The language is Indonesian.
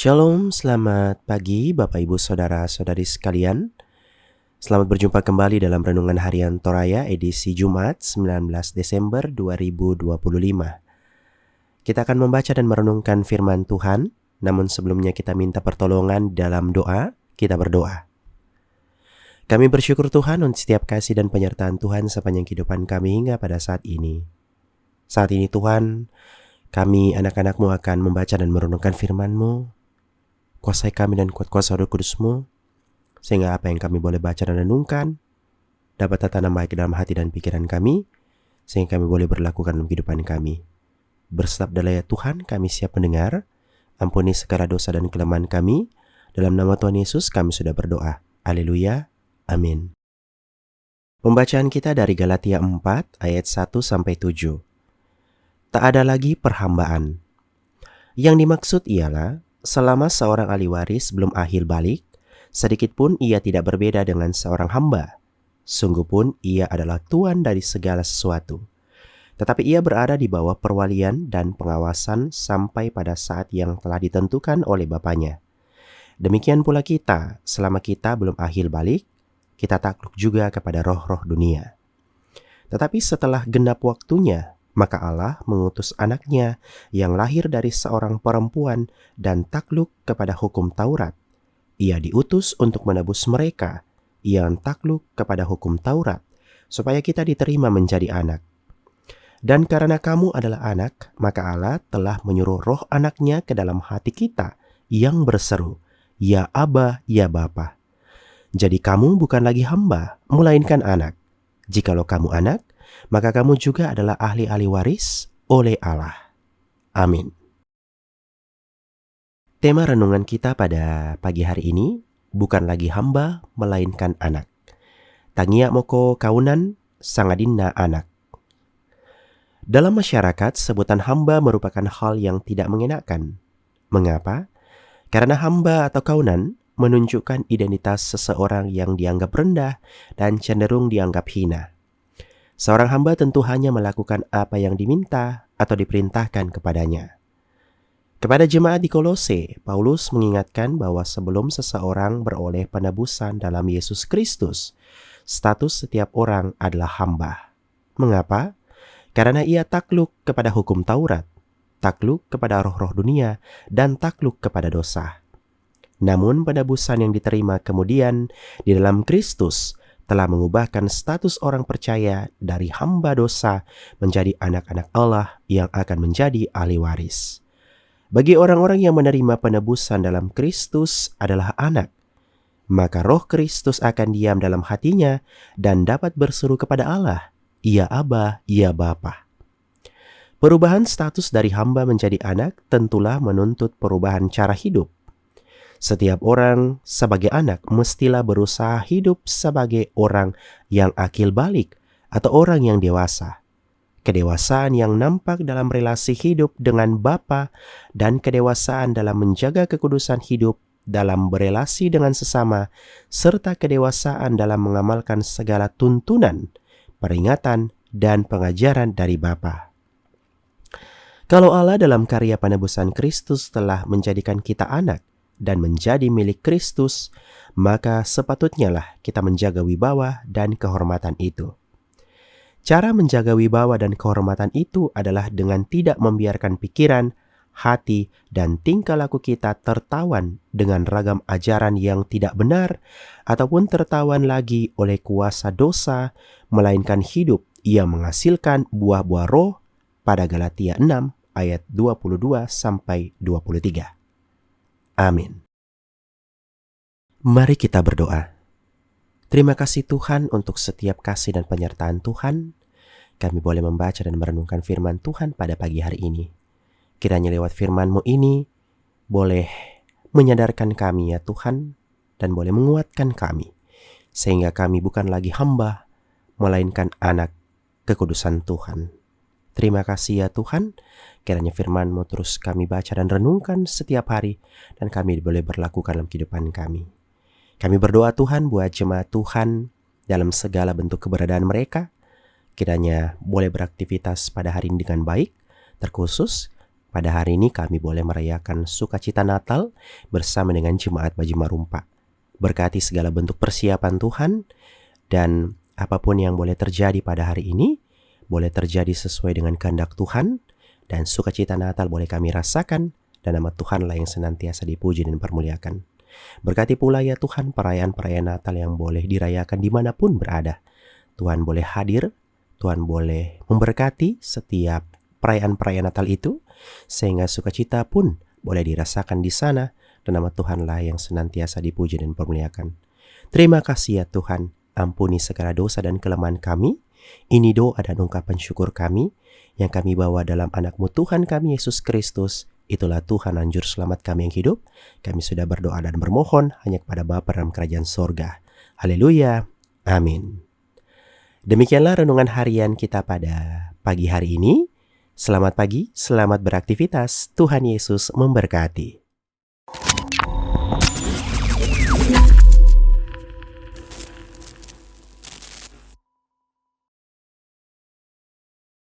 Shalom, selamat pagi Bapak Ibu Saudara-saudari sekalian. Selamat berjumpa kembali dalam Renungan Harian Toraya edisi Jumat 19 Desember 2025. Kita akan membaca dan merenungkan firman Tuhan, namun sebelumnya kita minta pertolongan dalam doa, kita berdoa. Kami bersyukur Tuhan untuk setiap kasih dan penyertaan Tuhan sepanjang kehidupan kami hingga pada saat ini. Saat ini Tuhan, kami anak-anak-Mu akan membaca dan merenungkan firman-Mu. Kuasai kami dan kuat kuasa Roh Kudus-Mu, sehingga apa yang kami boleh baca dan renungkan dapat tertanam baik dalam hati dan pikiran kami, sehingga kami boleh berlakukan dalam kehidupan kami. Bersabdalah ya Tuhan, kami siap mendengar. Ampuni segala dosa dan kelemahan kami. Dalam nama Tuhan Yesus kami sudah berdoa. Haleluya. Amin. Pembacaan kita dari Galatia 4 ayat 1-7. Tak ada lagi perhambaan. Yang dimaksud ialah selama seorang ahli waris belum akhir balik, sedikit pun ia tidak berbeda dengan seorang hamba. Sungguh pun ia adalah tuan dari segala sesuatu. Tetapi ia berada di bawah perwalian dan pengawasan sampai pada saat yang telah ditentukan oleh Bapaknya. Demikian pula kita, selama kita belum akhir balik, kita takluk juga kepada roh-roh dunia. Tetapi setelah genap waktunya, maka Allah mengutus anaknya yang lahir dari seorang perempuan dan takluk kepada hukum Taurat. Ia diutus untuk menebus mereka yang takluk kepada hukum Taurat, supaya kita diterima menjadi anak. Dan karena kamu adalah anak, maka Allah telah menyuruh roh anaknya ke dalam hati kita yang berseru, Ya Aba, ya Bapa. Jadi kamu bukan lagi hamba, melainkan anak. Jikalau kamu anak, maka kamu juga adalah ahli-ahli waris oleh Allah. Amin. Tema renungan kita pada pagi hari ini, bukan lagi hamba, melainkan anak. Tangia moko kaunan, sangadinna anak. Dalam masyarakat, sebutan hamba merupakan hal yang tidak mengenakan. Mengapa? Karena hamba atau kaunan menunjukkan identitas seseorang yang dianggap rendah dan cenderung dianggap hina. Seorang hamba tentu hanya melakukan apa yang diminta atau diperintahkan kepadanya. Kepada jemaat di Kolose, Paulus mengingatkan bahwa sebelum seseorang beroleh penebusan dalam Yesus Kristus, status setiap orang adalah hamba. Mengapa? Karena ia takluk kepada hukum Taurat, takluk kepada roh-roh dunia, dan takluk kepada dosa. Namun penebusan yang diterima kemudian di dalam Kristus telah mengubahkan status orang percaya dari hamba dosa menjadi anak-anak Allah yang akan menjadi ahli waris. Bagi orang-orang yang menerima penebusan dalam Kristus adalah anak, maka roh Kristus akan diam dalam hatinya dan dapat berseru kepada Allah, Ya Aba, ya Bapa. Perubahan status dari hamba menjadi anak tentulah menuntut perubahan cara hidup. Setiap orang sebagai anak mestilah berusaha hidup sebagai orang yang akil balik atau orang yang dewasa. Kedewasaan yang nampak dalam relasi hidup dengan Bapa dan kedewasaan dalam menjaga kekudusan hidup dalam berelasi dengan sesama, serta kedewasaan dalam mengamalkan segala tuntunan, peringatan, dan pengajaran dari Bapa. Kalau Allah dalam karya penebusan Kristus telah menjadikan kita anak, dan menjadi milik Kristus, maka sepatutnya lah kita menjaga wibawa dan kehormatan itu. Cara menjaga wibawa dan kehormatan itu adalah dengan tidak membiarkan pikiran, hati, dan tingkah laku kita tertawan dengan ragam ajaran yang tidak benar ataupun tertawan lagi oleh kuasa dosa, melainkan hidup yang menghasilkan buah-buah roh pada Galatia 6 ayat 22-23. Amin. Mari kita berdoa. Terima kasih Tuhan untuk setiap kasih dan penyertaan Tuhan. Kami boleh membaca dan merenungkan firman Tuhan pada pagi hari ini. Kiranya lewat firman-Mu ini boleh menyadarkan kami ya Tuhan, dan boleh menguatkan kami, sehingga kami bukan lagi hamba, melainkan anak kekudusan Tuhan. Terima kasih ya Tuhan, kiranya firman-Mu terus kami baca dan renungkan setiap hari, dan kami boleh berlakukan dalam kehidupan kami. Kami berdoa Tuhan buat jemaat Tuhan dalam segala bentuk keberadaan mereka, kiranya boleh beraktivitas pada hari ini dengan baik, terkhusus Pada hari ini kami boleh merayakan sukacita Natal bersama dengan Jemaat Baji Marumpa. Berkati segala bentuk persiapan Tuhan, dan apapun yang boleh terjadi pada hari ini, boleh terjadi sesuai dengan kehendak Tuhan, dan sukacita Natal boleh kami rasakan, dan nama Tuhanlah yang senantiasa dipuji dan dipermuliakan. Berkati pula ya Tuhan perayaan-perayaan Natal yang boleh dirayakan dimanapun berada. Tuhan boleh hadir, Tuhan boleh memberkati setiap perayaan-perayaan Natal itu, sehingga sukacita pun boleh dirasakan di sana, dan nama Tuhanlah yang senantiasa dipuji dan dipermuliakan. Terima kasih ya Tuhan, ampuni segala dosa dan kelemahan kami. Ini doa dan ungkapan syukur kami yang kami bawa dalam anak-Mu Tuhan kami Yesus Kristus. Itulah Tuhan dan Juru Selamat kami yang hidup. Kami sudah berdoa dan bermohon hanya kepada Bapa dalam kerajaan sorga. Haleluya. Amin. Demikianlah renungan harian kita pada pagi hari ini. Selamat pagi, selamat beraktivitas. Tuhan Yesus memberkati.